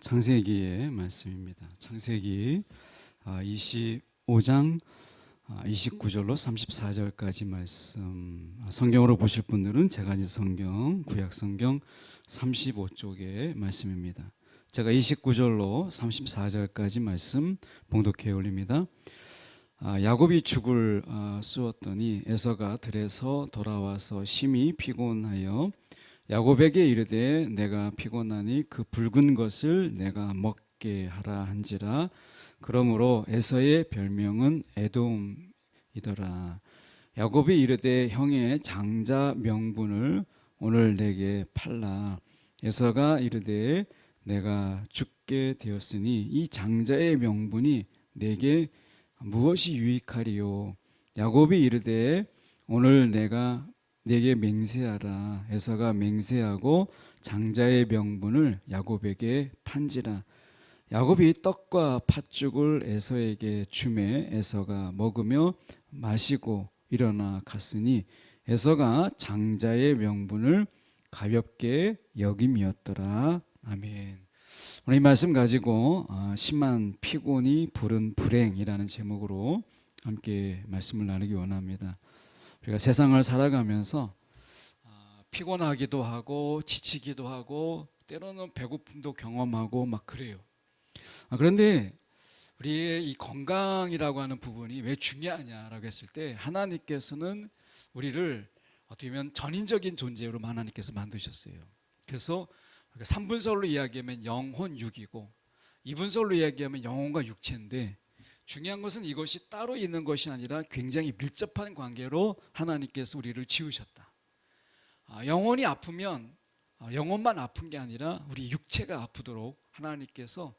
창세기의 말씀입니다. 창세기 25장 29절로 34절까지 말씀, 성경으로 보실 분들은 제가지 성경, 구약 성경 35쪽의 말씀입니다. 제가 29절로 34절까지 말씀 봉독해 올립니다. 야곱이 죽을 쑤었더니 에서가 들에서 돌아와서 심히 피곤하여 야곱에게 이르되 내가 피곤하니 그 붉은 것을 내가 먹게 하라 한지라. 그러므로 에서의 별명은 에돔이더라. 야곱이 이르되 형의 장자 명분을 오늘 내게 팔라. 에서가 이르되 내가 죽게 되었으니 이 장자의 명분이 내게 무엇이 유익하리요. 야곱이 이르되 오늘 내가 내게 맹세하라. 에서가 맹세하고 장자의 명분을 야곱에게 판지라. 야곱이 떡과 팥죽을 에서에게 주매 에서가 먹으며 마시고 일어나 갔으니 에서가 장자의 명분을 가볍게 여김이었더라. 아멘. 오늘 이 말씀 가지고 심한 피곤이 부른 불행이라는 제목으로 함께 말씀을 나누기 원합니다. 우리가 세상을 살아가면서 피곤하기도 하고 지치기도 하고 때로는 배고픔도 경험하고 막 그래요. 그런데 우리의 이 건강이라고 하는 부분이 왜 중요하냐라고 했을 때 하나님께서는 우리를 어떻게 보면 전인적인 존재로 하나님께서 만드셨어요. 그래서 3분설로 이야기하면 영혼 육이고 2분설로 이야기하면 영혼과 육체인데 중요한 것은 이것이 따로 있는 것이 아니라 굉장히 밀접한 관계로 하나님께서 우리를 지으셨다. 영혼이 아프면 영혼만 아픈 게 아니라 우리 육체가 아프도록 하나님께서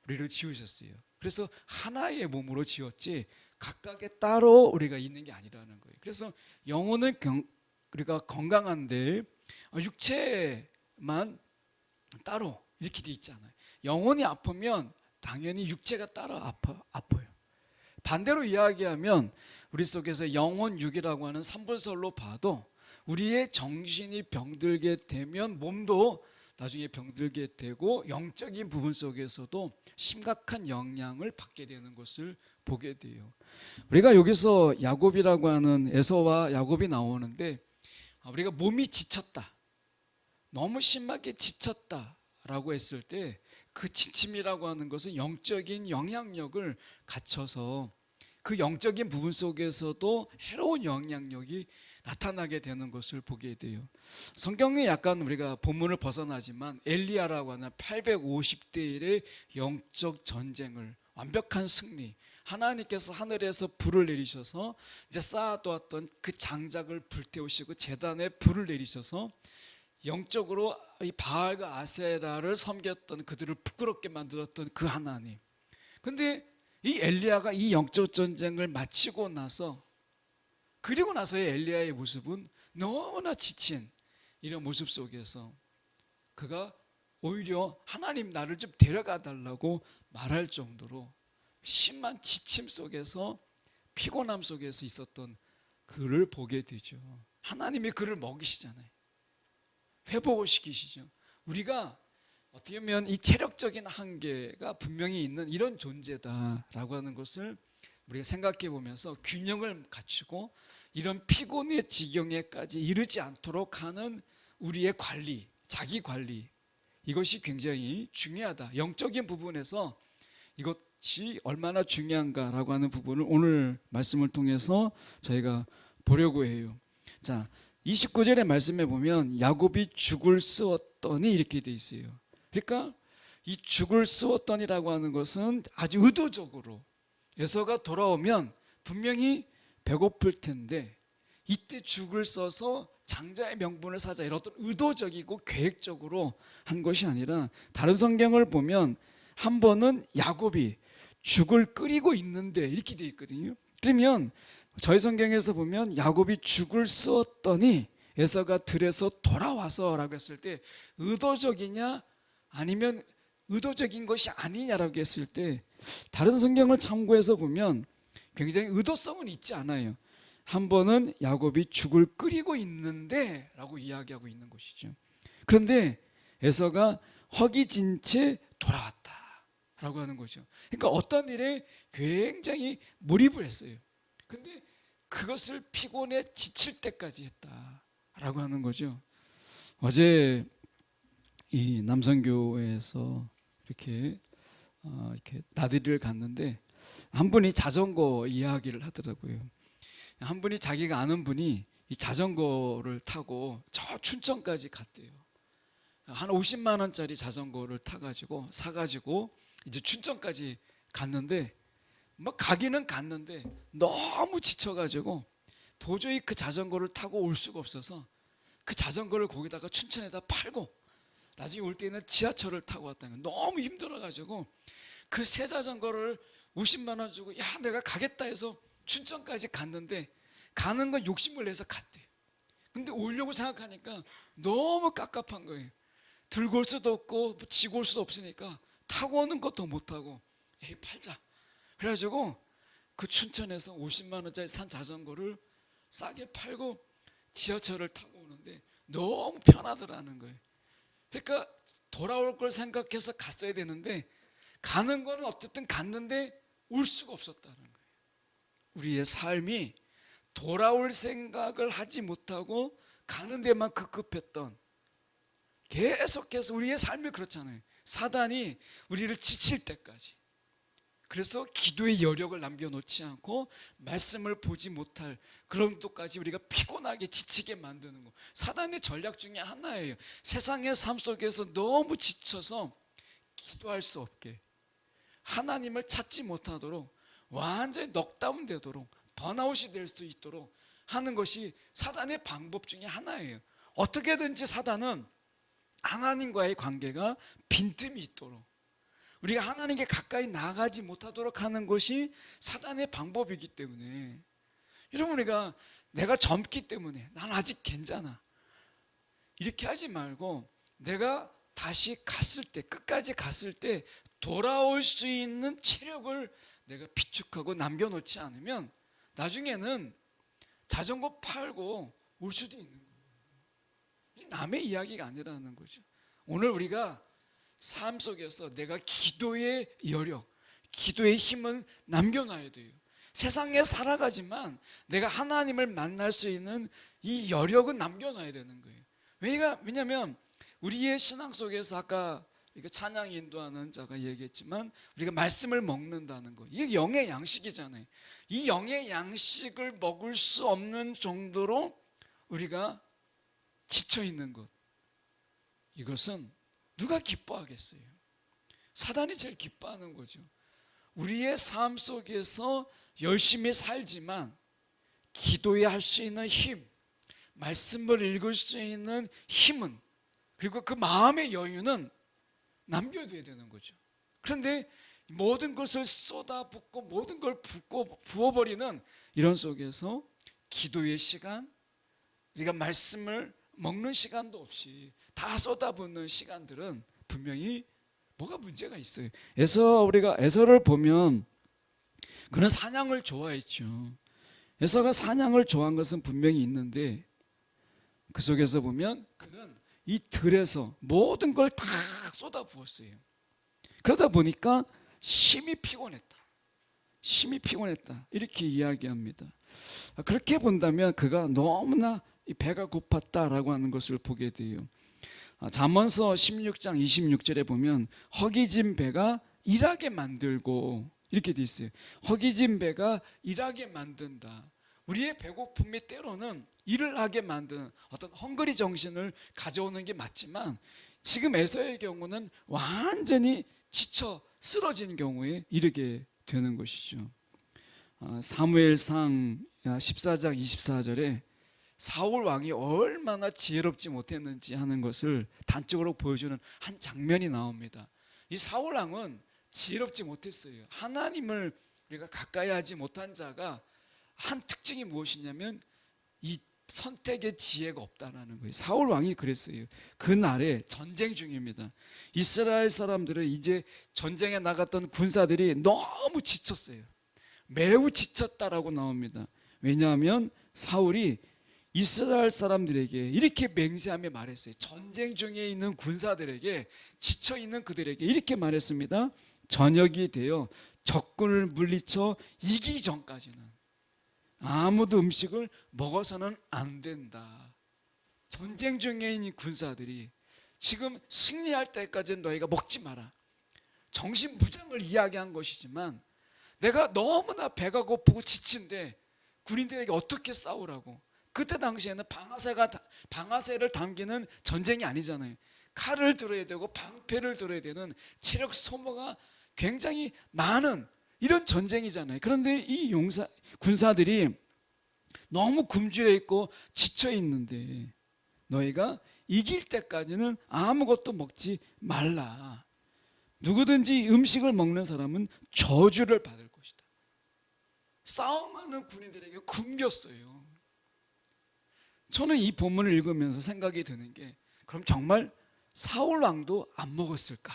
우리를 지으셨어요. 그래서 하나의 몸으로 지었지 각각의 따로 우리가 있는 게 아니라는 거예요. 그래서 영혼은 우리가 건강한데 육체만 따로 이렇게 돼 있잖아요. 영혼이 아프면 당연히 육체가 따로 아파요. 반대로 이야기하면 우리 속에서 영혼 육이라고 하는 3분설로 봐도 우리의 정신이 병들게 되면 몸도 나중에 병들게 되고 영적인 부분 속에서도 심각한 영향을 받게 되는 것을 보게 돼요. 우리가 여기서 야곱이라고 하는 에서와 야곱이 나오는데 우리가 몸이 지쳤다, 너무 심하게 지쳤다라고 했을 때 그 지침이라고 하는 것은 영적인 영향력을 갖춰서 그 영적인 부분 속에서도 해로운 영향력이 나타나게 되는 것을 보게 돼요. 성경에 약간 우리가 본문을 벗어나지만 엘리야라고 하는 850대 1의 영적 전쟁을 완벽한 승리, 하나님께서 하늘에서 불을 내리셔서 이제 쌓아두었던 그 장작을 불태우시고 제단에 불을 내리셔서 영적으로 이 바알과 아세라를 섬겼던 그들을 부끄럽게 만들었던 그 하나님. 근데 이 엘리야가 이 영적 전쟁을 마치고 나서 그리고 나서의 엘리야의 모습은 너무나 지친 이런 모습 속에서 그가 오히려 하나님 나를 좀 데려가 달라고 말할 정도로 심한 지침 속에서 피곤함 속에서 있었던 그를 보게 되죠. 하나님이 그를 먹이시잖아요. 회복을 시키시죠. 우리가 어떻게 보면 이 체력적인 한계가 분명히 있는 이런 존재다라고 하는 것을 우리가 생각해 보면서 균형을 갖추고 이런 피곤의 지경에까지 이르지 않도록 하는 우리의 관리, 자기 관리, 이것이 굉장히 중요하다. 영적인 부분에서 이것이 얼마나 중요한가라고 하는 부분을 오늘 말씀을 통해서 저희가 보려고 해요. 자, 29절의 말씀에 보면 야곱이 죽을 쑤었더니 이렇게 돼 있어요. 그러니까 이 죽을 쑤었더니라고 하는 것은 아주 의도적으로 에서가 돌아오면 분명히 배고플 텐데 이때 죽을 써서 장자의 명분을 사자, 이런 어떤 의도적이고 계획적으로 한 것이 아니라 다른 성경을 보면 한 번은 야곱이 죽을 끓이고 있는데 이렇게 돼 있거든요. 그러면 저희 성경에서 보면 야곱이 죽을 쑤었더니 에서가 들에서 돌아와서라고 했을 때 의도적이냐 아니면 의도적인 것이 아니냐라고 했을 때 다른 성경을 참고해서 보면 굉장히 의도성은 있지 않아요. 한 번은 야곱이 죽을 끓이고 있는데 라고 이야기하고 있는 것이죠. 그런데 에서가 허기진 채 돌아왔다라고 하는 거죠. 그러니까 어떤 일에 굉장히 몰입을 했어요. 근데 그것을 피곤해 지칠 때까지 했다라고 하는 거죠. 어제 이 남성교회에서 이렇게 나들이를 갔는데 한 분이 자전거 이야기를 하더라고요. 한 분이 자기가 아는 분이 이 자전거를 타고 저 춘천까지 갔대요. 한 50만 원짜리 자전거를 타가지고 사가지고 이제 춘천까지 갔는데 막 가기는 갔는데 너무 지쳐가지고 도저히 그 자전거를 타고 올 수가 없어서 그 자전거를 거기다가 춘천에다 팔고 나중에 올 때는 지하철을 타고 왔다는 거예요. 너무 힘들어가지고 그 새 자전거를 50만 원 주고 야 내가 가겠다 해서 춘천까지 갔는데 가는 건 욕심을 내서 갔대요. 근데 오려고 생각하니까 너무 깝깝한 거예요. 들고 올 수도 없고 지고 올 수도 없으니까 타고 오는 것도 못하고 에이 팔자. 그래가지고 그 춘천에서 50만 원짜리 산 자전거를 싸게 팔고 지하철을 타고 오는데 너무 편하더라는 거예요. 그러니까 돌아올 걸 생각해서 갔어야 되는데 가는 거는 어쨌든 갔는데 올 수가 없었다는 거예요. 우리의 삶이 돌아올 생각을 하지 못하고 가는 데만 급급했던, 계속해서 우리의 삶이 그렇잖아요. 사단이 우리를 지칠 때까지, 그래서 기도의 여력을 남겨놓지 않고 말씀을 보지 못할 그런 것까지 우리가 피곤하게 지치게 만드는 거, 사단의 전략 중에 하나예요. 세상의 삶 속에서 너무 지쳐서 기도할 수 없게, 하나님을 찾지 못하도록, 완전히 넉다운 되도록, 번아웃이 될 수 있도록 하는 것이 사단의 방법 중에 하나예요. 어떻게든지 사단은 하나님과의 관계가 빈틈이 있도록, 우리가 하나님께 가까이 나가지 못하도록 하는 것이 사단의 방법이기 때문에, 여러분 우리가 내가 젊기 때문에 난 아직 괜찮아 이렇게 하지 말고 내가 다시 갔을 때, 끝까지 갔을 때 돌아올 수 있는 체력을 내가 비축하고 남겨놓지 않으면 나중에는 자전거 팔고 올 수도 있는 거예요. 남의 이야기가 아니라는 거죠. 오늘 우리가 삶 속에서 내가 기도의 여력, 기도의 힘은 남겨놔야 돼요. 세상에 살아가지만 내가 하나님을 만날 수 있는 이 여력은 남겨놔야 되는 거예요. 왜냐하면 우리의 신앙 속에서 아까 찬양 인도하는 자가 얘기했지만 우리가 말씀을 먹는다는 거, 이게 영의 양식이잖아요. 이 영의 양식을 먹을 수 없는 정도로 우리가 지쳐있는 것, 이것은 누가 기뻐하겠어요? 사단이 제일 기뻐하는 거죠. 우리의 삶 속에서 열심히 살지만 기도에 할 수 있는 힘, 말씀을 읽을 수 있는 힘은, 그리고 그 마음의 여유는 남겨둬야 되는 거죠. 그런데 모든 것을 쏟아붓고 모든 걸 부어버리는 이런 속에서 기도의 시간, 우리가 말씀을 먹는 시간도 없이 다 쏟아붓는 시간들은 분명히 뭐가 문제가 있어요. 우리가 에서를 보면 그는 사냥을 좋아했죠. 에서가 사냥을 좋아한 것은 분명히 있는데 그 속에서 보면 그는 이 들에서 모든 걸 다 쏟아부었어요. 그러다 보니까 심히 피곤했다 이렇게 이야기합니다. 그렇게 본다면 그가 너무나 배가 고팠다라고 하는 것을 보게 돼요. 잠언서 16장 26절에 보면 허기진 배가 일하게 만들고, 이렇게 돼 있어요. 허기진 배가 일하게 만든다. 우리의 배고픔이 때로는 일을 하게 만드는 어떤 헝그리 정신을 가져오는 게 맞지만, 지금 에서의 경우는 완전히 지쳐 쓰러진 경우에 이르게 되는 것이죠. 사무엘상 14장 24절에 사울 왕이 얼마나 지혜롭지 못했는지 하는 것을 단적으로 보여주는 한 장면이 나옵니다. 이 사울 왕은 지혜롭지 못했어요. 하나님을 우리가 가까이 하지 못한 자가 한 특징이 무엇이냐면 이 선택의 지혜가 없다라는 거예요. 사울 왕이 그랬어요. 그날에 전쟁 중입니다. 이스라엘 사람들은 이제 전쟁에 나갔던 군사들이 너무 지쳤어요. 매우 지쳤다라고 나옵니다. 왜냐하면 사울이 이스라엘 사람들에게 이렇게 맹세하며 말했어요. 전쟁 중에 있는 군사들에게, 지쳐 있는 그들에게 이렇게 말했습니다. 저녁이 되어 적군을 물리쳐 이기기 전까지는 아무도 음식을 먹어서는 안 된다. 전쟁 중에 있는 군사들이 지금 승리할 때까지는 너희가 먹지 마라. 정신무장을 이야기한 것이지만 내가 너무나 배가 고프고 지친데 군인들에게 어떻게 싸우라고. 그때 당시에는 방아쇠를 당기는 전쟁이 아니잖아요. 칼을 들어야 되고 방패를 들어야 되는 체력 소모가 굉장히 많은 이런 전쟁이잖아요. 그런데 이 군사들이 너무 굶주려 있고 지쳐 있는데 너희가 이길 때까지는 아무것도 먹지 말라. 누구든지 음식을 먹는 사람은 저주를 받을 것이다. 싸움하는 군인들에게 굶겼어요. 저는 이 본문을 읽으면서 생각이 드는 게, 그럼 정말 사울 왕도 안 먹었을까?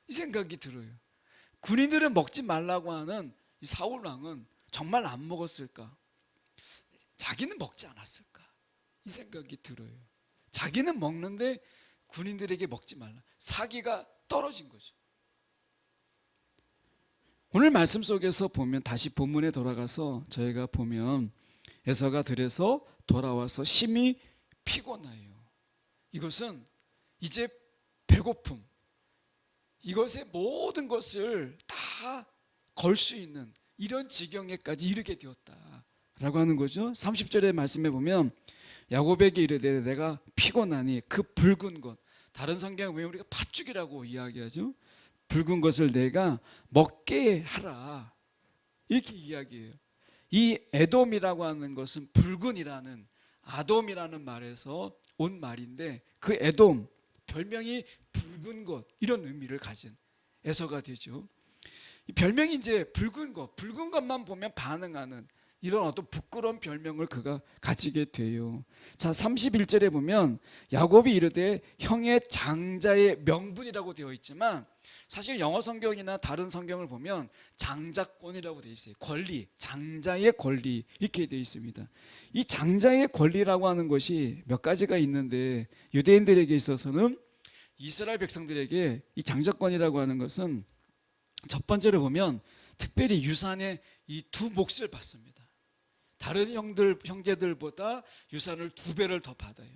이 생각이 들어요. 군인들은 먹지 말라고 하는 이 사울 왕은 정말 안 먹었을까? 자기는 먹지 않았을까? 이 생각이 들어요. 자기는 먹는데 군인들에게 먹지 말라. 사기가 떨어진 거죠. 오늘 말씀 속에서 보면, 다시 본문에 돌아가서 저희가 보면 에서가 들에서 돌아와서 심히 피곤해요. 이것은 이제 배고픔, 이것의 모든 것을 다 걸 수 있는 이런 지경에까지 이르게 되었다라고 하는 거죠. 30절의 말씀에 보면 야곱에게 이르되 내가 피곤하니 그 붉은 것, 다른 성경에 보면 우리가 팥죽이라고 이야기하죠. 붉은 것을 내가 먹게 하라, 이렇게 이야기해요. 이 에돔이라고 하는 것은 붉은이라는, 아돔이라는 말에서 온 말인데, 그 에돔, 별명이 붉은 것, 이런 의미를 가진 에서가 되죠. 이 별명이 이제 붉은 것만 보면 반응하는 이런 어떤 부끄러운 별명을 그가 가지게 돼요. 자, 31절에 보면 야곱이 이르되 형의 장자의 명분이라고 되어 있지만, 사실 영어 성경이나 다른 성경을 보면 장자권이라고 되어 있어요. 권리, 장자의 권리, 이렇게 되어 있습니다. 이 장자의 권리라고 하는 것이 몇 가지가 있는데, 유대인들에게 있어서는, 이스라엘 백성들에게 이 장자권이라고 하는 것은 첫 번째로 보면 특별히 유산의 이 두 몫을 받습니다. 다른 형제들보다 유산을 2배를 더 받아요.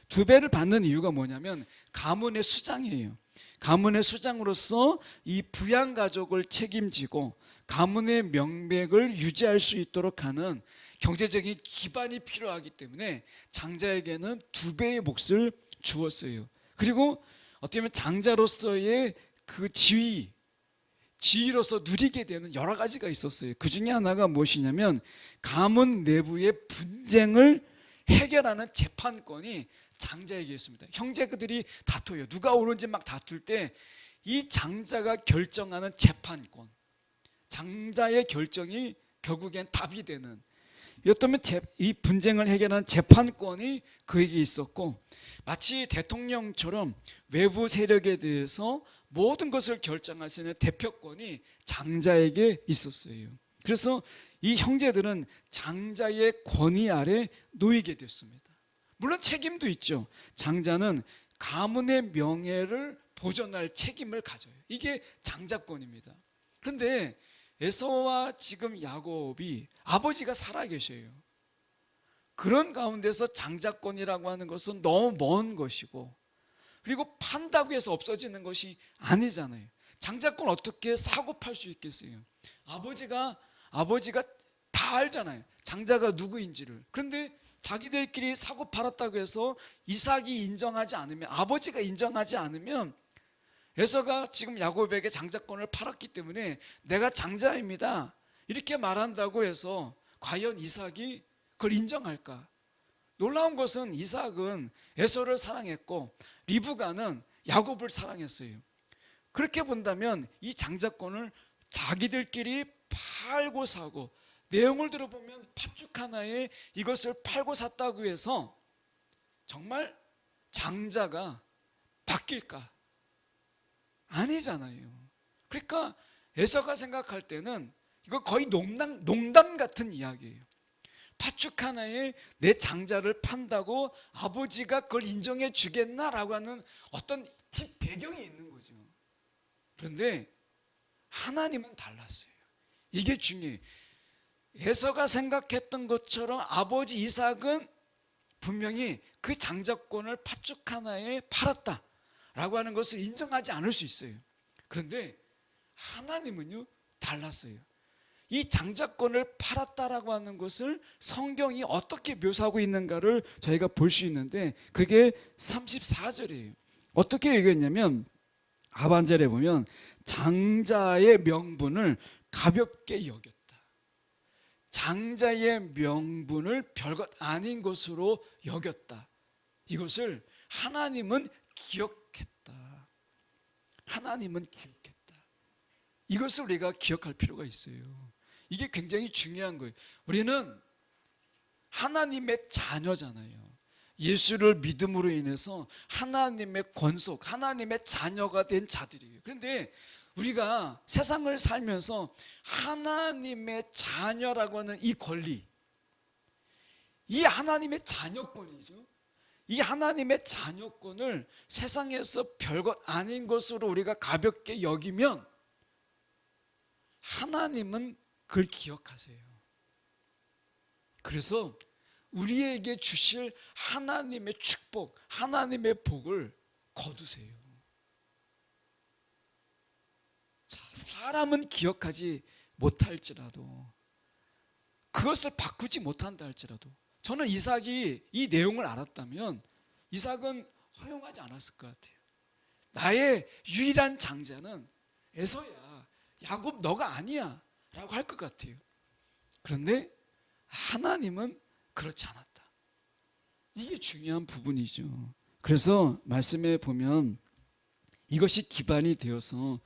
2배를 받는 이유가 뭐냐면 가문의 수장이에요. 가문의 수장으로서 이 부양 가족을 책임지고 가문의 명맥을 유지할 수 있도록 하는 경제적인 기반이 필요하기 때문에 장자에게는 2배의 몫을 주었어요. 그리고 어떻게 보면 장자로서의 그 지위로서 누리게 되는 여러 가지가 있었어요. 그 중에 하나가 무엇이냐면 가문 내부의 분쟁을 해결하는 재판권이 장자에게 있습니다. 형제들이 다퉈요. 누가 옳은지 막 다툴 때 이 장자가 결정하는 재판권, 장자의 결정이 결국엔 답이 되는, 이렇다면 이 분쟁을 해결하는 재판권이 그에게 있었고, 마치 대통령처럼 외부 세력에 대해서 모든 것을 결정할 수 있는 대표권이 장자에게 있었어요. 그래서 이 형제들은 장자의 권위 아래 놓이게 됐습니다. 물론 책임도 있죠. 장자는 가문의 명예를 보존할 책임을 가져요. 이게 장자권입니다. 그런데 에서와 지금 야곱이 아버지가 살아계셔요. 그런 가운데서 장자권이라고 하는 것은 너무 먼 것이고, 그리고 판다고 해서 없어지는 것이 아니잖아요. 장자권 어떻게 사고 팔 수 있겠어요? 아버지가 다 알잖아요. 장자가 누구인지를. 그런데 자기들끼리 사고 팔았다고 해서 이삭이 인정하지 않으면, 아버지가 인정하지 않으면, 에서가 지금 야곱에게 장자권을 팔았기 때문에 내가 장자입니다, 이렇게 말한다고 해서 과연 이삭이 그걸 인정할까? 놀라운 것은 이삭은 에서를 사랑했고 리브가는 야곱을 사랑했어요. 그렇게 본다면 이 장자권을 자기들끼리 팔고 사고, 내용을 들어보면 팥죽 하나에 이것을 팔고 샀다고 해서 정말 장자가 바뀔까? 아니잖아요. 그러니까 에서가 생각할 때는 이거 거의 농담 같은 이야기예요. 팥죽 하나에 내 장자를 판다고 아버지가 그걸 인정해 주겠나라고 하는 어떤 뒷 배경이 있는 거죠. 그런데 하나님은 달랐어요. 이게 중요해요. 에서가 생각했던 것처럼 아버지 이삭은 분명히 그 장자권을 팥죽 하나에 팔았다라고 하는 것을 인정하지 않을 수 있어요. 그런데 하나님은요 달랐어요. 이 장자권을 팔았다라고 하는 것을 성경이 어떻게 묘사하고 있는가를 저희가 볼 수 있는데 그게 34절이에요. 어떻게 얘기했냐면 하반절에 보면 장자의 명분을 가볍게 여겼다. 장자의 명분을 별것 아닌 것으로 여겼다. 이것을 하나님은 기억했다. 하나님은 기억했다. 이것을 우리가 기억할 필요가 있어요. 이게 굉장히 중요한 거예요. 우리는 하나님의 자녀잖아요. 예수를 믿음으로 인해서 하나님의 권속, 하나님의 자녀가 된 자들이에요. 그런데 우리가 세상을 살면서 하나님의 자녀라고 하는 이 권리, 이 하나님의 자녀권이죠. 이 하나님의 자녀권을 세상에서 별것 아닌 것으로 우리가 가볍게 여기면 하나님은 그걸 기억하세요. 그래서 우리에게 주실 하나님의 축복, 하나님의 복을 거두세요. 사람은 기억하지 못할지라도, 그것을 바꾸지 못한다 할지라도, 저는 이삭이 이 내용을 알았다면 이삭은 허용하지 않았을 것 같아요. 나의 유일한 장자는 에서야, 야곱 너가 아니야 라고 할 것 같아요. 그런데 하나님은 그렇지 않았다. 이게 중요한 부분이죠. 그래서 말씀에 보면 이것이 기반이 되어서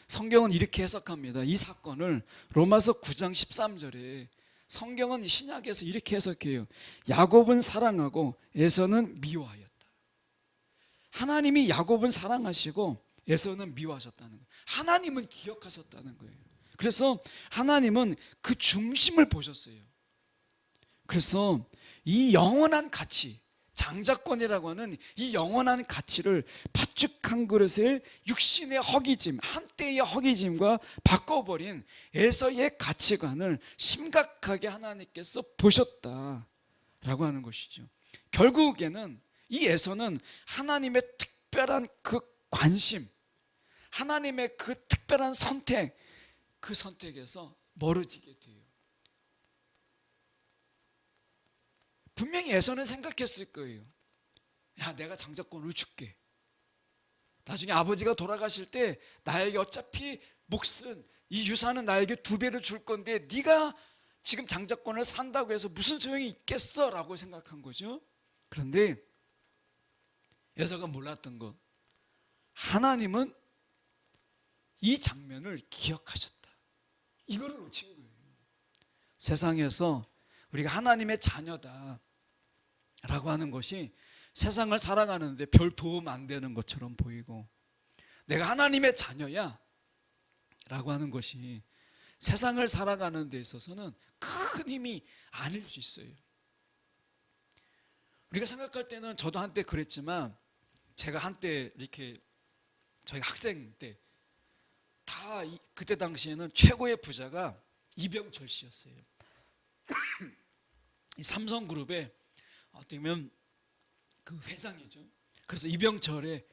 성경은 이렇게 해석합니다. 이 사건을 로마서 9장 13절에 성경은 신약에서 이렇게 해석해요. 야곱은 사랑하고 에서는 미워하였다. 하나님이 야곱은 사랑하시고 에서는 미워하셨다는 거예요. 하나님은 기억하셨다는 거예요. 그래서 하나님은 그 중심을 보셨어요. 그래서 이 영원한 가치, 장자권이라고 하는 이 영원한 가치를 팥죽 한 그릇의 육신의 허기짐, 한때의 허기짐과 바꿔버린 에서의 가치관을 심각하게 하나님께서 보셨다라고 하는 것이죠. 결국에는 이 에서는 하나님의 특별한 그 관심, 하나님의 그 특별한 선택, 그 선택에서 멀어지게 돼요. 분명히 에서는 생각했을 거예요. 야, 내가 장자권을 줄게. 나중에 아버지가 돌아가실 때 나에게 어차피 몫은, 이 유산은 나에게 2배를 줄 건데 네가 지금 장자권을 산다고 해서 무슨 소용이 있겠어? 라고 생각한 거죠. 그런데 에서가 몰랐던 것, 하나님은 이 장면을 기억하셨다. 이거를 놓친 거예요. 세상에서 우리가 하나님의 자녀다 라고 하는 것이 세상을 살아가는데 별 도움 안 되는 것처럼 보이고, 내가 하나님의 자녀야 라고 하는 것이 세상을 살아가는 데 있어서는 큰 힘이 아닐 수 있어요. 우리가 생각할 때는, 저도 한때 그랬지만, 제가 한때 이렇게 저희 학생 때 다 그때 당시에는 최고의 부자가 이병철 씨였어요. 이 삼성그룹의 어떻게 보면 그 회장이죠. 그래서 이병철의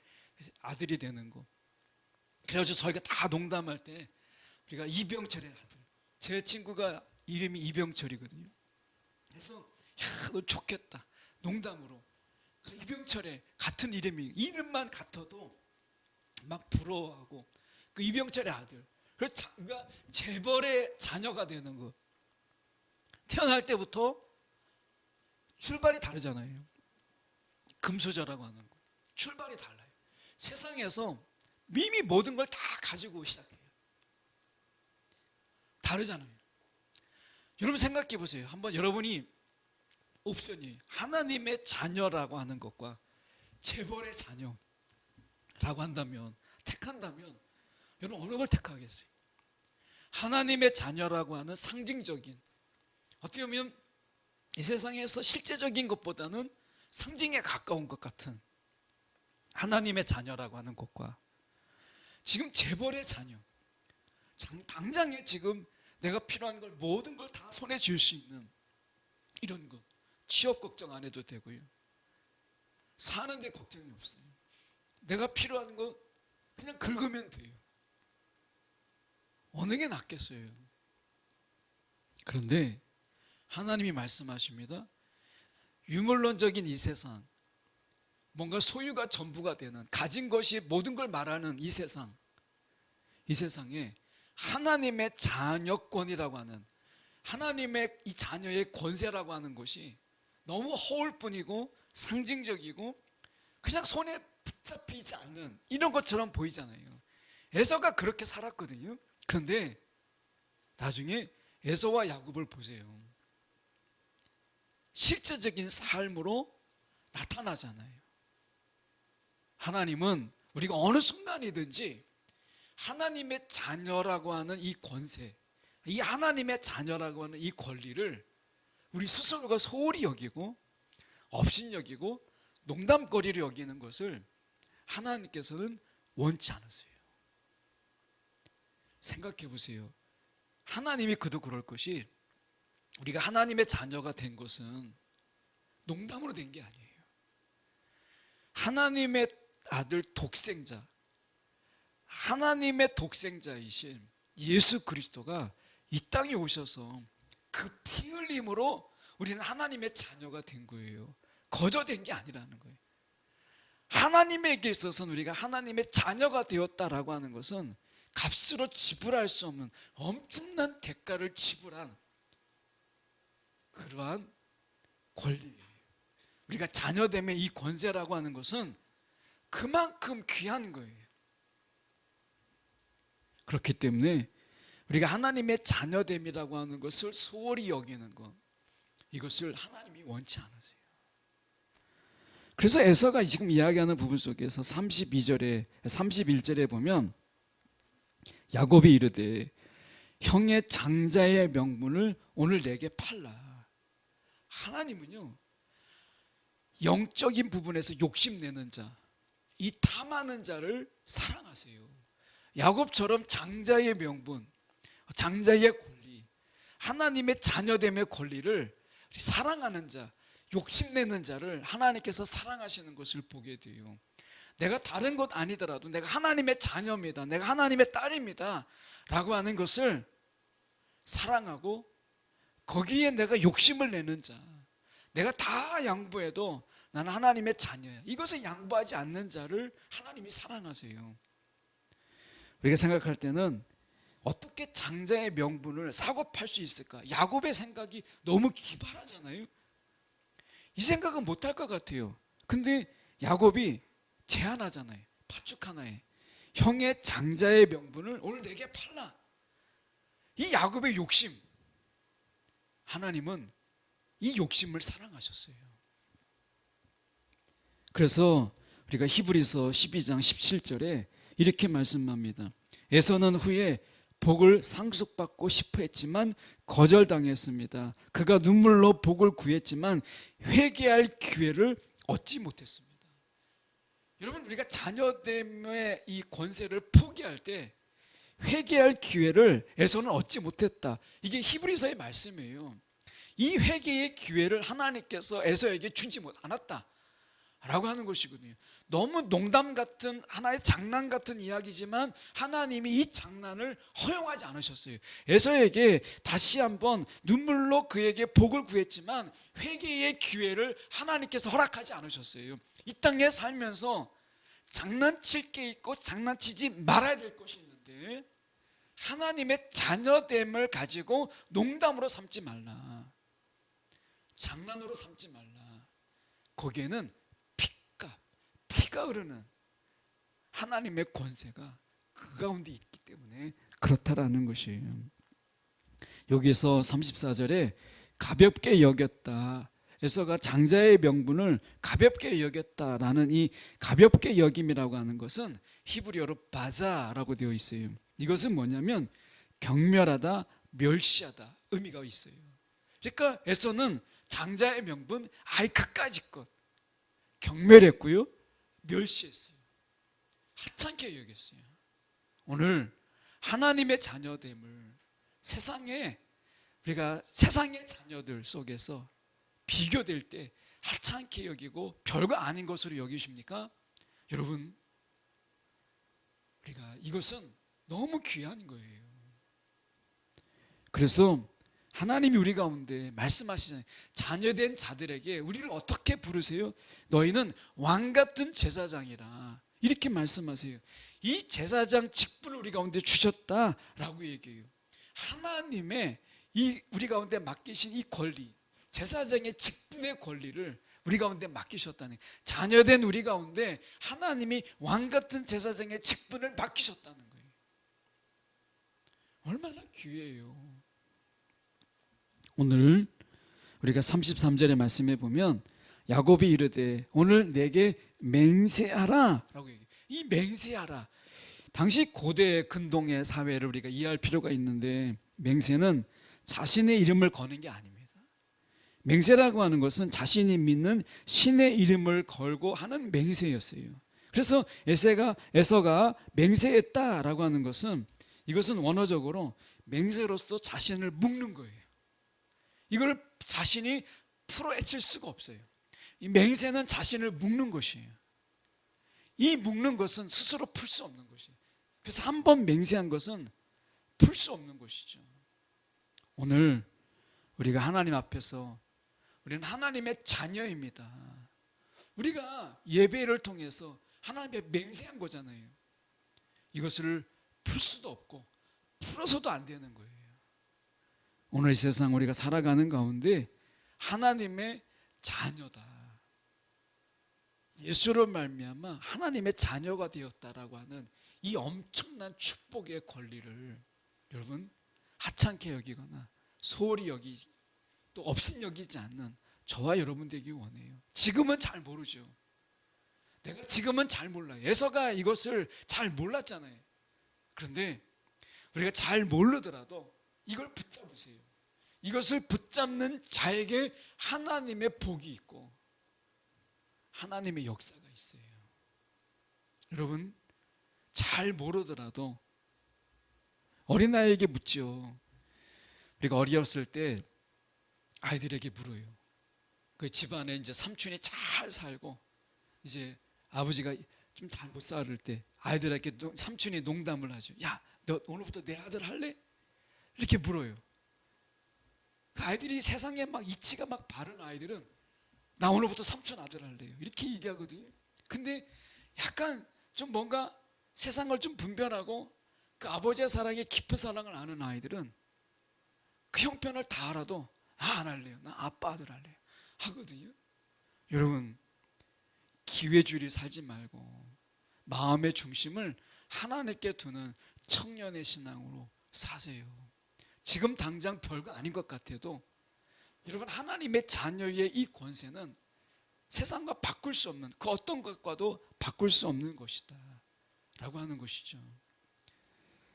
아들이 되는 거. 그래가지고 저희가 다 농담할 때 우리가 이병철의 아들, 제 친구가 이름이 이병철이거든요. 그래서 야, 너 좋겠다 농담으로, 그 이병철의 같은 이름만 같아도 막 부러워하고, 그 이병철의 아들, 그러니까 재벌의 자녀가 되는 거. 태어날 때부터 출발이 다르잖아요. 금수저라고 하는 거, 출발이 달라요. 세상에서 이미 모든 걸 다 가지고 시작해요. 다르잖아요. 여러분 생각해 보세요. 한번 여러분이 옵션이 하나님의 자녀라고 하는 것과 재벌의 자녀라고 한다면, 택한다면 여러분 어느 걸 택하겠어요? 하나님의 자녀라고 하는 상징적인, 어떻게 보면 이 세상에서 실제적인 것보다는 상징에 가까운 것 같은 하나님의 자녀라고 하는 것과 지금 재벌의 자녀, 당장에 지금 내가 필요한 걸 모든 걸 다 손에 쥘 수 있는 이런 것, 취업 걱정 안 해도 되고요, 사는데 걱정이 없어요. 내가 필요한 거 그냥 긁으면 돼요. 어느 게 낫겠어요? 그런데 하나님이 말씀하십니다. 유물론적인 이 세상, 뭔가 소유가 전부가 되는, 가진 것이 모든 걸 말하는 이 세상, 이 세상에 하나님의 자녀권이라고 하는, 하나님의 이 자녀의 권세라고 하는 것이 너무 허울 뿐이고 상징적이고 그냥 손에 붙잡히지 않는 이런 것처럼 보이잖아요. 에서가 그렇게 살았거든요. 그런데 나중에 에서와 야곱을 보세요. 실제적인 삶으로 나타나잖아요. 하나님은 우리가 어느 순간이든지 하나님의 자녀라고 하는 이 권세, 이 하나님의 자녀라고 하는 이 권리를 우리 스스로가 소홀히 여기고 업신여기고 농담거리를 여기는 것을 하나님께서는 원치 않으세요. 생각해 보세요. 하나님이 그도 그럴 것이, 우리가 하나님의 자녀가 된 것은 농담으로 된 게 아니에요. 하나님의 아들 독생자, 하나님의 독생자이신 예수 그리스도가 이 땅에 오셔서 그 피 흘림으로 우리는 하나님의 자녀가 된 거예요. 거저된 게 아니라는 거예요. 하나님에게 있어서는 우리가 하나님의 자녀가 되었다라고 하는 것은 값으로 지불할 수 없는 엄청난 대가를 지불한 그러한 권리예요. 우리가 자녀됨의 이 권세라고 하는 것은 그만큼 귀한 거예요. 그렇기 때문에 우리가 하나님의 자녀됨이라고 하는 것을 소홀히 여기는 것, 이것을 하나님이 원치 않으세요. 그래서 에서가 지금 이야기하는 부분 속에서 31절에 보면 야곱이 이르되 형의 장자의 명분을 오늘 내게 팔라. 하나님은요, 영적인 부분에서 욕심내는 자, 이 탐하는 자를 사랑하세요. 야곱처럼 장자의 명분, 장자의 권리, 하나님의 자녀됨의 권리를 사랑하는 자, 욕심내는 자를 하나님께서 사랑하시는 것을 보게 돼요. 내가 다른 것 아니더라도 내가 하나님의 자녀입니다, 내가 하나님의 딸입니다 라고 하는 것을 사랑하고 거기에 내가 욕심을 내는 자, 내가 다 양보해도 나는 하나님의 자녀야, 이것을 양보하지 않는 자를 하나님이 사랑하세요. 우리가 생각할 때는 어떻게 장자의 명분을 사고 팔 수 있을까? 야곱의 생각이 너무 기발하잖아요. 이 생각은 못할 것 같아요. 근데 야곱이 제안하잖아요. 팥죽 하나에 형의 장자의 명분을 오늘 내게 팔라. 이 야곱의 욕심, 하나님은 이 욕심을 사랑하셨어요. 그래서 우리가 히브리서 12장 17절에 이렇게 말씀합니다. 에서는 후에 복을 상속받고 싶어 했지만 거절당했습니다. 그가 눈물로 복을 구했지만 회개할 기회를 얻지 못했습니다. 여러분, 우리가 자녀됨의 이 권세를 포기할 때 회개할 기회를 에서는 얻지 못했다. 이게 히브리서의 말씀이에요. 이 회개의 기회를 하나님께서 에서에게 주지 않았다 라고 하는 것이거든요. 너무 농담 같은, 하나의 장난 같은 이야기지만 하나님이 이 장난을 허용하지 않으셨어요. 에서에게 다시 한번 눈물로 그에게 복을 구했지만 회개의 기회를 하나님께서 허락하지 않으셨어요. 이 땅에 살면서 장난칠 게 있고 장난치지 말아야 될 것이 있는데 하나님의 자녀됨을 가지고 농담으로 삼지 말라, 장난으로 삼지 말라. 거기에는 피가 흐르는 하나님의 권세가 그 가운데 있기 때문에 그렇다라는 것이에요. 여기서 34절에 가볍게 여겼다, 에서가 장자의 명분을 가볍게 여겼다라는 이 가볍게 여김이라고 하는 것은 히브리어로 바자라고 되어 있어요. 이것은 뭐냐면 경멸하다, 멸시하다 의미가 있어요. 그러니까 에서는 장자의 명분 아예 그까짓 것 경멸했고요, 멸시했어요. 하찮게 여겼어요. 오늘 하나님의 자녀됨을 세상에, 우리가 세상의 자녀들 속에서 비교될 때 하찮게 여기고 별거 아닌 것으로 여기십니까? 여러분, 우리가 이것은 너무 귀한 거예요. 그래서 하나님이 우리 가운데 말씀하시잖아요. 자녀된 자들에게 우리를 어떻게 부르세요? 너희는 왕같은 제사장이라, 이렇게 말씀하세요. 이 제사장 직분을 우리 가운데 주셨다라고 얘기해요. 하나님의 이 우리 가운데 맡기신 이 권리, 제사장의 직분의 권리를 우리 가운데 맡기셨다는, 자녀된 우리 가운데 하나님이 왕같은 제사장의 직분을 맡기셨다는 거예요. 얼마나 귀해요. 오늘 우리가 33절의 말씀에 보면 야곱이 이르되 오늘 내게 맹세하라 라고 얘기해요. 이 맹세하라, 당시 고대 근동의 사회를 우리가 이해할 필요가 있는데, 맹세는 자신의 이름을 거는 게 아닙니다. 맹세라고 하는 것은 자신이 믿는 신의 이름을 걸고 하는 맹세였어요. 그래서 에서가 맹세했다라고 하는 것은, 이것은 원어적으로 맹세로서 자신을 묶는 거예요. 이걸 자신이 풀어헤칠 수가 없어요. 이 맹세는 자신을 묶는 것이에요. 이 묶는 것은 스스로 풀 수 없는 것이에요. 그래서 한 번 맹세한 것은 풀 수 없는 것이죠. 오늘 우리가 하나님 앞에서, 우리는 하나님의 자녀입니다. 우리가 예배를 통해서 하나님께 맹세한 거잖아요. 이것을 풀 수도 없고 풀어서도 안 되는 거예요. 오늘 이 세상 우리가 살아가는 가운데 하나님의 자녀다, 예수로 말미암아 하나님의 자녀가 되었다라고 하는 이 엄청난 축복의 권리를 여러분 하찮게 여기거나 소홀히 여기지, 또 없인 여기지 않는 저와 여러분 되기 원해요. 지금은 잘 모르죠. 내가 지금은 잘 몰라요. 에서가 이것을 잘 몰랐잖아요. 그런데 우리가 잘 모르더라도 이걸 붙잡으세요. 이것을 붙잡는 자에게 하나님의 복이 있고 하나님의 역사가 있어요. 여러분, 잘 모르더라도 어린아이에게 묻죠. 우리가 어렸을 때 아이들에게 물어요. 그 집안에 이제 삼촌이 잘 살고 이제 아버지가 좀 잘 못 살을 때 아이들에게 삼촌이 농담을 하죠. 야, 너 오늘부터 내 아들 할래? 이렇게 물어요. 그 아이들이 세상에 막 이치가 막 바른 아이들은 나 오늘부터 삼촌 아들 할래요, 이렇게 얘기하거든요. 근데 약간 좀 뭔가 세상을 좀 분별하고 그 아버지의 사랑에 깊은 사랑을 아는 아이들은 그 형편을 다 알아도 안 할래요, 나 아빠 아들 할래요 하거든요. 여러분, 기회주의를 살지 말고 마음의 중심을 하나님께 두는 청년의 신앙으로 사세요. 지금 당장 별거 아닌 것 같아도 여러분, 하나님의 자녀의 이 권세는 세상과 바꿀 수 없는, 그 어떤 것과도 바꿀 수 없는 것이다 라고 하는 것이죠.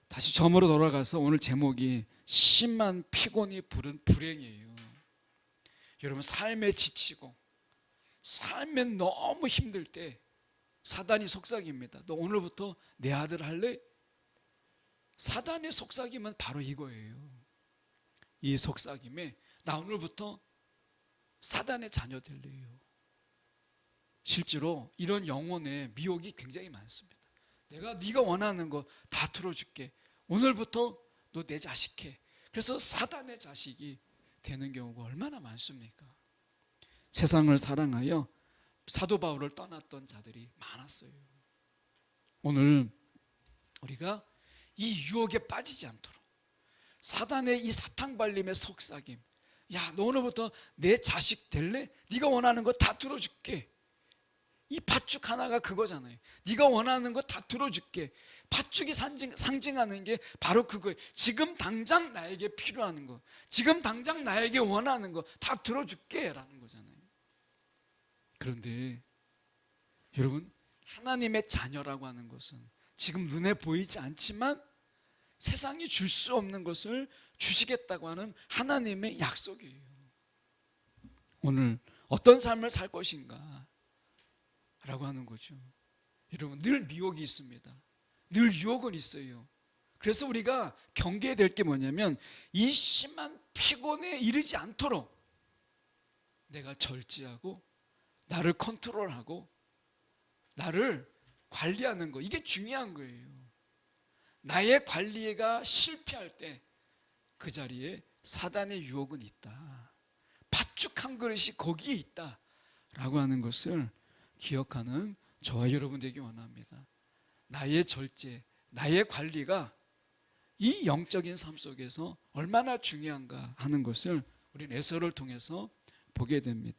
다시 점으로 돌아가서 오늘 제목이 심한 피곤이 부른 불행이에요. 여러분, 삶에 지치고 삶에 너무 힘들 때 사단이 속삭입니다. 너 오늘부터 내 아들 할래? 사단의 속삭임은 바로 이거예요. 이 속삭임에 나 오늘부터 사단의 자녀 될래요. 실제로 이런 영혼의 미혹이 굉장히 많습니다. 내가 네가 원하는 거 다 들어줄게, 오늘부터 너 내 자식 해. 그래서 사단의 자식이 되는 경우가 얼마나 많습니까? 세상을 사랑하여 사도 바울을 떠났던 자들이 많았어요. 오늘 우리가 이 유혹에 빠지지 않도록, 사단의 이 사탕발림의 속삭임, 야, 너 오늘부터 내 자식 될래? 네가 원하는 거 다 들어줄게. 이 팥죽 하나가 그거잖아요. 네가 원하는 거 다 들어줄게. 팥죽이 상징하는 게 바로 그거예요. 지금 당장 나에게 필요한 거, 지금 당장 나에게 원하는 거 다 들어줄게 라는 거잖아요. 그런데 여러분, 하나님의 자녀라고 하는 것은 지금 눈에 보이지 않지만 세상이 줄 수 없는 것을 주시겠다고 하는 하나님의 약속이에요. 오늘 어떤 삶을 살 것인가 라고 하는 거죠. 여러분, 늘 미혹이 있습니다. 늘 유혹은 있어요. 그래서 우리가 경계해야 될 게 뭐냐면 이 심한 피곤에 이르지 않도록 내가 절제하고 나를 컨트롤하고 나를 관리하는 거, 이게 중요한 거예요. 나의 관리가 실패할 때 그 자리에 사단의 유혹은 있다. 팥죽 한 그릇이 거기에 있다 라고 하는 것을 기억하는 저와 여러분 되기 원합니다. 나의 절제, 나의 관리가 이 영적인 삶 속에서 얼마나 중요한가 하는 것을 우리는 에서를 통해서 보게 됩니다.